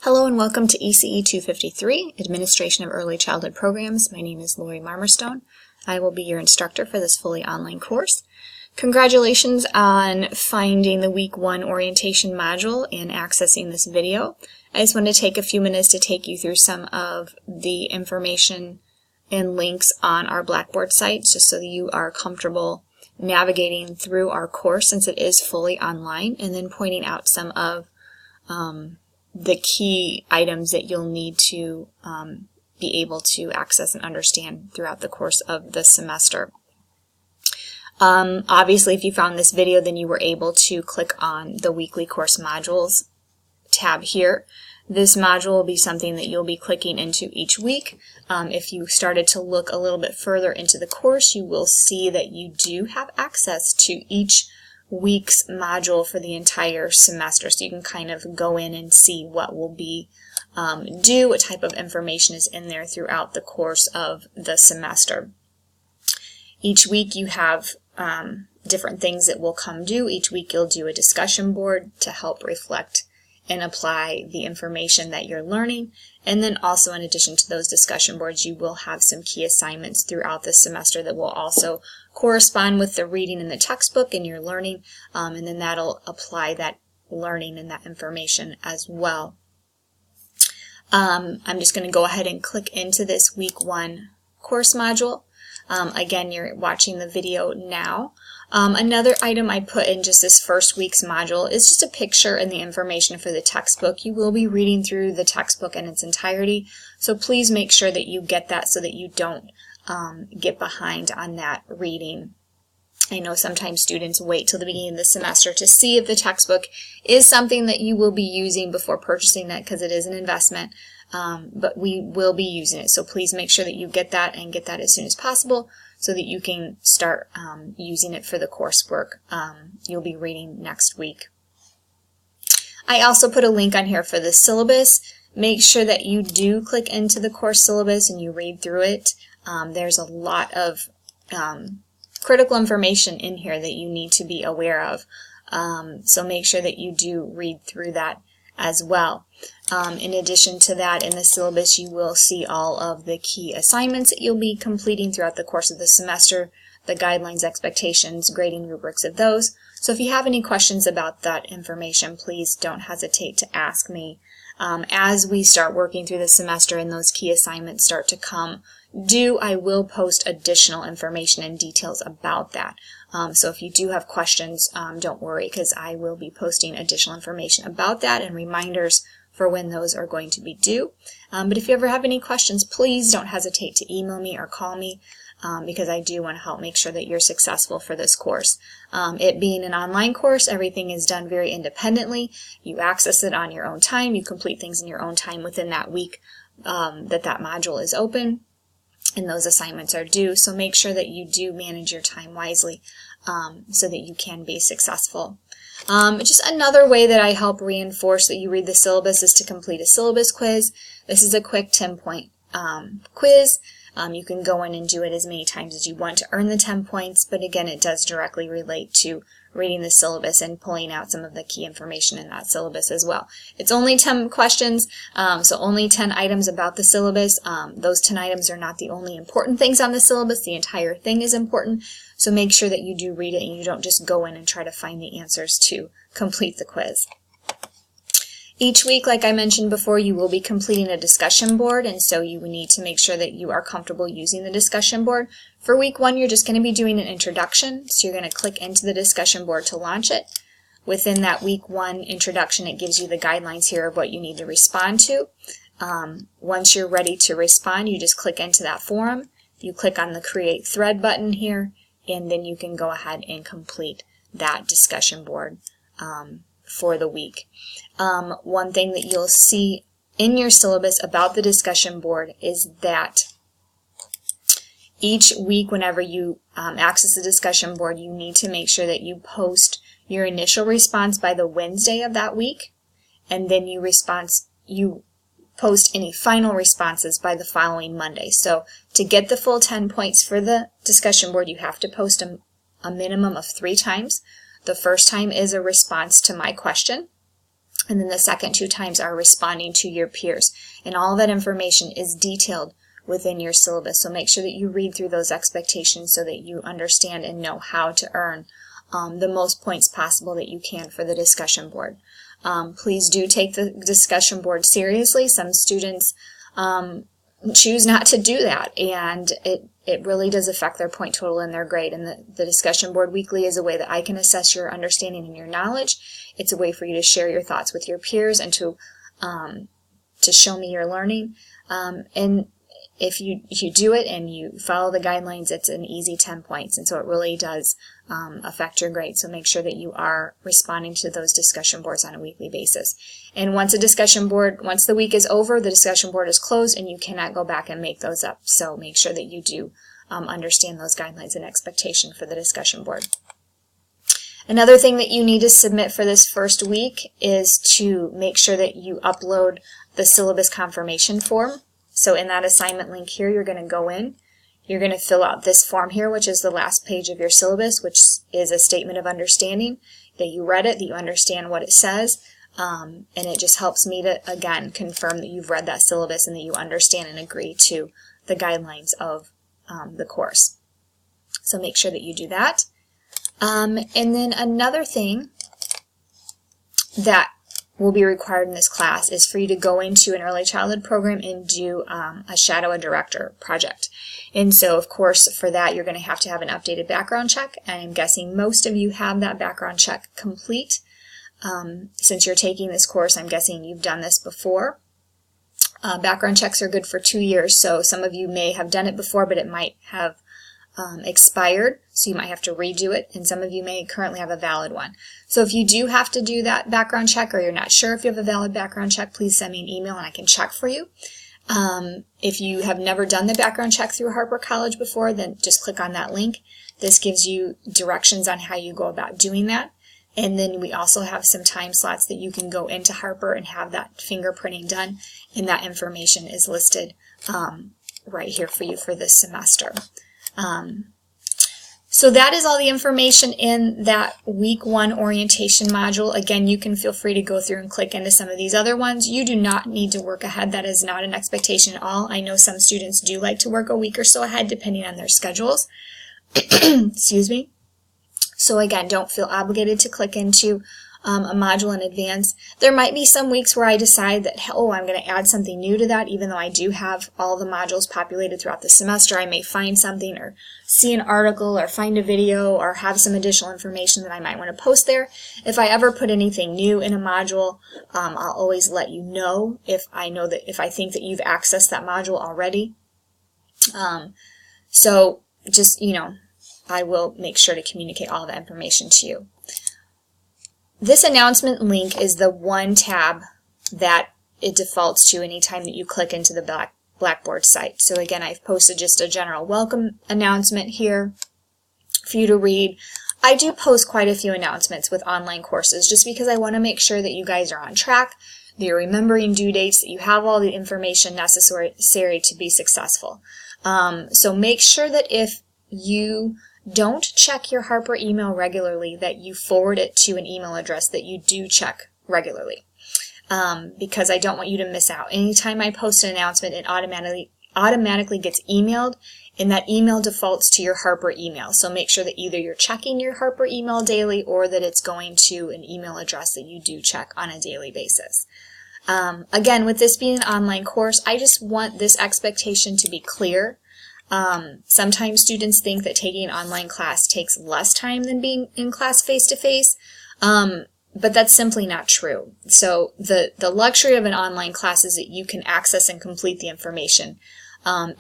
Hello and welcome to ECE 253, Administration of Early Childhood Programs. My name is Lori Marmerstone. I will be your instructor for this fully online course. Congratulations on finding the Week 1 orientation module and accessing this video. I just want to take a few minutes to take you through some of the information and links on our Blackboard site, just so that you are comfortable navigating through our course since it is fully online, and then pointing out some of the key items that you'll need to be able to access and understand throughout the course of the semester. Obviously, if you found this video, then you were able to click on the weekly course modules tab here. This module will be something that you'll be clicking into each week. If you started to look a little bit further into the course, you will see that you do have access to each week's module for the entire semester, so you can kind of go in and see what will be due, what type of information is in there throughout the course of the semester. Each week you have different things that will come due. Each week you'll do a discussion board to help reflect and apply the information that you're learning. And then also, in addition to those discussion boards, you will have some key assignments throughout the semester that will also correspond with the reading in the textbook and your learning, and then that'll apply that learning and that information as well. I'm just going to go ahead and click into this Week 1 course module. Again, you're watching the video now. Another item I put in just this first week's module is just a picture and the information for the textbook. You will be reading through the textbook in its entirety, so please make sure that you get that so that you don't get behind on that reading. I know sometimes students wait till the beginning of the semester to see if the textbook is something that you will be using before purchasing it, because it is an investment, but we will be using it. So please make sure that you get that, and get that as soon as possible, so that you can start using it for the coursework you'll be reading next week. I also put a link on here for the syllabus. Make sure that you do click into the course syllabus and you read through it. There's a lot of critical information in here that you need to be aware of. So make sure that you do read through that as well. In addition to that, in the syllabus you will see all of the key assignments that you'll be completing throughout the course of the semester, the guidelines, expectations, grading rubrics of those. So if you have any questions about that information, please don't hesitate to ask me. As we start working through the semester and those key assignments start to come due, I will post additional information and details about that. So if you do have questions, don't worry, because I will be posting additional information about that and reminders for when those are going to be due. But if you ever have any questions, please don't hesitate to email me or call me, because I do want to help make sure that you're successful for this course. It being an online course, everything is done very independently. You access it on your own time. You complete things in your own time within that week that module is open and those assignments are due. So make sure that you do manage your time wisely so that you can be successful. Just another way that I help reinforce that you read the syllabus is to complete a syllabus quiz. This is a quick 10-point quiz. You can go in and do it as many times as you want to earn the 10 points, but again, it does directly relate to reading the syllabus and pulling out some of the key information in that syllabus as well. It's only 10 questions, so only 10 items about the syllabus. Those 10 items are not the only important things on the syllabus. The entire thing is important, so make sure that you do read it and you don't just go in and try to find the answers to complete the quiz. Each week, like I mentioned before, you will be completing a discussion board, and so you need to make sure that you are comfortable using the discussion board. For week 1, you're just going to be doing an introduction, so you're going to click into the discussion board to launch it. Within that week 1 introduction, it gives you the guidelines here of what you need to respond to. Once you're ready to respond, you just click into that forum. You click on the Create Thread button here, and then you can go ahead and complete that discussion board for the week. One thing that you'll see in your syllabus about the discussion board is that each week, whenever you access the discussion board, you need to make sure that you post your initial response by the Wednesday of that week, and then you post any final responses by the following Monday. So to get the full 10 points for the discussion board, you have to post a minimum of 3 times. The first time is a response to my question. And then the second 2 times are responding to your peers. And all that information is detailed within your syllabus. So make sure that you read through those expectations so that you understand and know how to earn the most points possible that you can for the discussion board. Please do take the discussion board seriously. Some students choose not to do that, and it really does affect their point total and their grade. And the discussion board weekly is a way that I can assess your understanding and your knowledge. It's a way for you to share your thoughts with your peers and to show me your learning. And if you do it and you follow the guidelines, it's an easy 10 points. And so it really does affect your grade. So make sure that you are responding to those discussion boards on a weekly basis. And once the week is over, the discussion board is closed and you cannot go back and make those up. So make sure that you do understand those guidelines and expectation for the discussion board. Another thing that you need to submit for this first week is to make sure that you upload the syllabus confirmation form. So in that assignment link here, you're going to go in, you're going to fill out this form here, which is the last page of your syllabus, which is a statement of understanding, that you read it, that you understand what it says, and it just helps me to, again, confirm that you've read that syllabus and that you understand and agree to the guidelines of the course. So make sure that you do that. And then another thing that will be required in this class is for you to go into an early childhood program and do a shadow a director project. And so, of course, for that, you're going to have an updated background check. And I'm guessing most of you have that background check complete. Since you're taking this course, I'm guessing you've done this before. Background checks are good for 2 years, so some of you may have done it before, but it might have expired, so you might have to redo it, and some of you may currently have a valid one. So if you do have to do that background check, or you're not sure if you have a valid background check, please send me an email and I can check for you. If you have never done the background check through Harper College before, then just click on that link. This gives you directions on how you go about doing that. And then we also have some time slots that you can go into Harper and have that fingerprinting done, and that information is listed right here for you for this semester. So that is all the information in that week 1 orientation module. Again, you can feel free to go through and click into some of these other ones. You do not need to work ahead. That is not an expectation at all. I know some students do like to work a week or so ahead depending on their schedules. Excuse me. So again, don't feel obligated to click into a module in advance. There might be some weeks where I decide that, oh, I'm going to add something new to that, even though I do have all the modules populated throughout the semester. I may find something or see an article or find a video or have some additional information that I might want to post there. If I ever put anything new in a module, I'll always let you know if I think that you've accessed that module already. So just, I will make sure to communicate all the information to you. This announcement link is the one tab that it defaults to anytime that you click into the Blackboard site. So again, I've posted just a general welcome announcement here for you to read. I do post quite a few announcements with online courses just because I want to make sure that you guys are on track, that you're remembering due dates, that you have all the information necessary to be successful. So make sure that if you don't check your Harper email regularly, that you forward it to an email address that you do check regularly, because I don't want you to miss out. Anytime I post an announcement, it automatically gets emailed, and that email defaults to your Harper email. So make sure that either you're checking your Harper email daily or that it's going to an email address that you do check on a daily basis. Again, with this being an online course, I just want this expectation to be clear. Sometimes students think that taking an online class takes less time than being in class face-to-face, but that's simply not true. So the luxury of an online class is that you can access and complete the information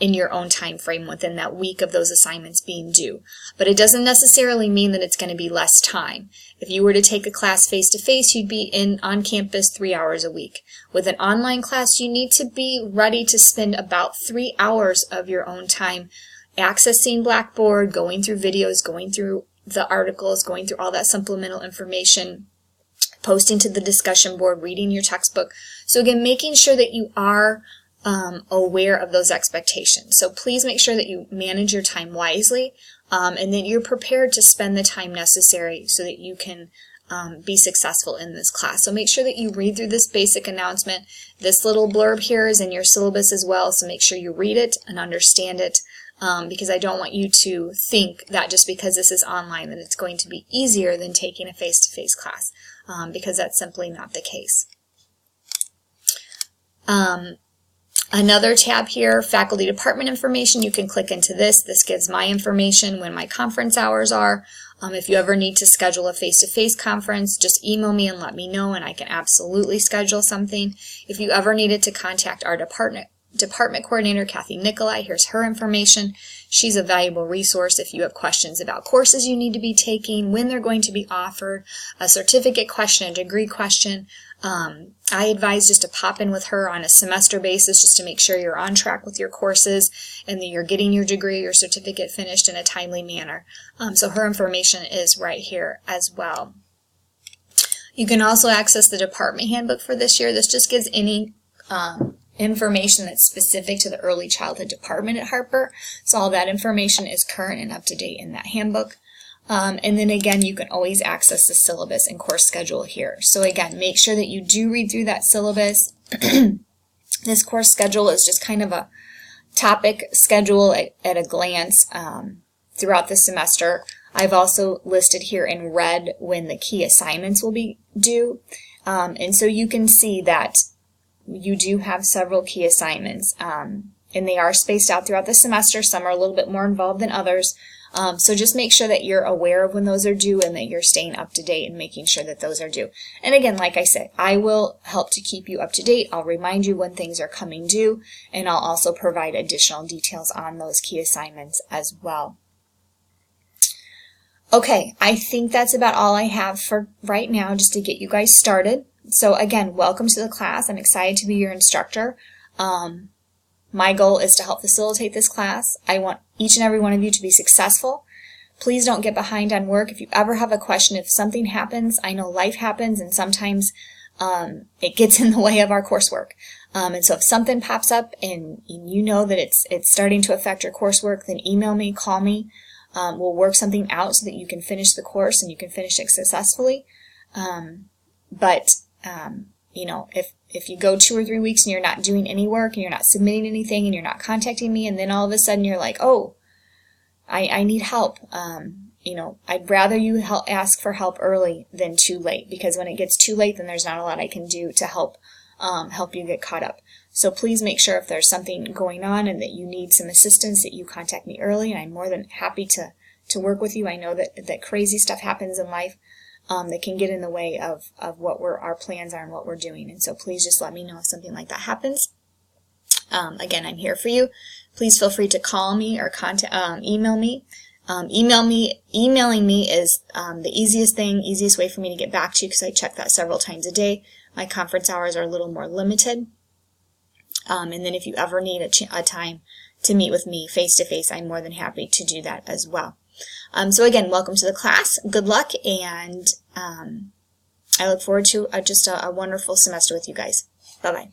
in your own time frame within that week of those assignments being due. But it doesn't necessarily mean that it's going to be less time. If you were to take a class face-to-face, you'd be on campus 3 hours a week. With an online class, you need to be ready to spend about 3 hours of your own time accessing Blackboard, going through videos, going through the articles, going through all that supplemental information, posting to the discussion board, reading your textbook. So again, making sure that you are aware of those expectations. So please make sure that you manage your time wisely, and that you're prepared to spend the time necessary so that you can be successful in this class. So make sure that you read through this basic announcement. This little blurb here is in your syllabus as well, so make sure you read it and understand it, because I don't want you to think that just because this is online that it's going to be easier than taking a face-to-face class, because that's simply not the case. Another tab here, faculty department information, you can click into this. This gives my information when my conference hours are. If you ever need to schedule a face-to-face conference, just email me and let me know, and I can absolutely schedule something. If you ever needed to contact our department coordinator, Kathy Nicolai, here's her information. She's a valuable resource if you have questions about courses you need to be taking, when they're going to be offered, a certificate question, a degree question. I advise just to pop in with her on a semester basis just to make sure you're on track with your courses and that you're getting your degree or certificate finished in a timely manner. So her information is right here as well. You can also access the department handbook for this year. This just gives any information that's specific to the early childhood department at Harper. So all that information is current and up to date in that handbook. And then again, you can always access the syllabus and course schedule here. So again, make sure that you do read through that syllabus. This course schedule is just kind of a topic schedule at a glance throughout the semester. I've also listed here in red when the key assignments will be due. And so you can see that you do have several key assignments, and they are spaced out throughout the semester. Some are a little bit more involved than others. So just make sure that you're aware of when those are due and that you're staying up to date and making sure that those are due. And again, like I said, I will help to keep you up to date. I'll remind you when things are coming due, and I'll also provide additional details on those key assignments as well. Okay, I think that's about all I have for right now just to get you guys started. So again, welcome to the class. I'm excited to be your instructor. My goal is to help facilitate this class. I want each and every one of you to be successful. Please don't get behind on work. If you ever have a question, if something happens, I know life happens and sometimes it gets in the way of our coursework. And so if something pops up and you know that it's starting to affect your coursework, then email me, call me. We'll work something out so that you can finish the course and you can finish it successfully. You know, if you go 2 or 3 weeks and you're not doing any work and you're not submitting anything and you're not contacting me, and then all of a sudden you're like, oh, I need help. You know, I'd rather you ask for help early than too late, because when it gets too late, then there's not a lot I can do to help you get caught up. So please make sure if there's something going on and that you need some assistance that you contact me early, and I'm more than happy to work with you. I know that crazy stuff happens in life that can get in the way of what our plans are and what we're doing. And so please just let me know if something like that happens. Again, I'm here for you. Please feel free to call me or email me. Emailing me is the easiest way for me to get back to you, because I check that several times a day. My conference hours are a little more limited. And then if you ever need a time to meet with me face-to-face, I'm more than happy to do that as well. So again, welcome to the class. Good luck, and I look forward to just a wonderful semester with you guys. Bye-bye.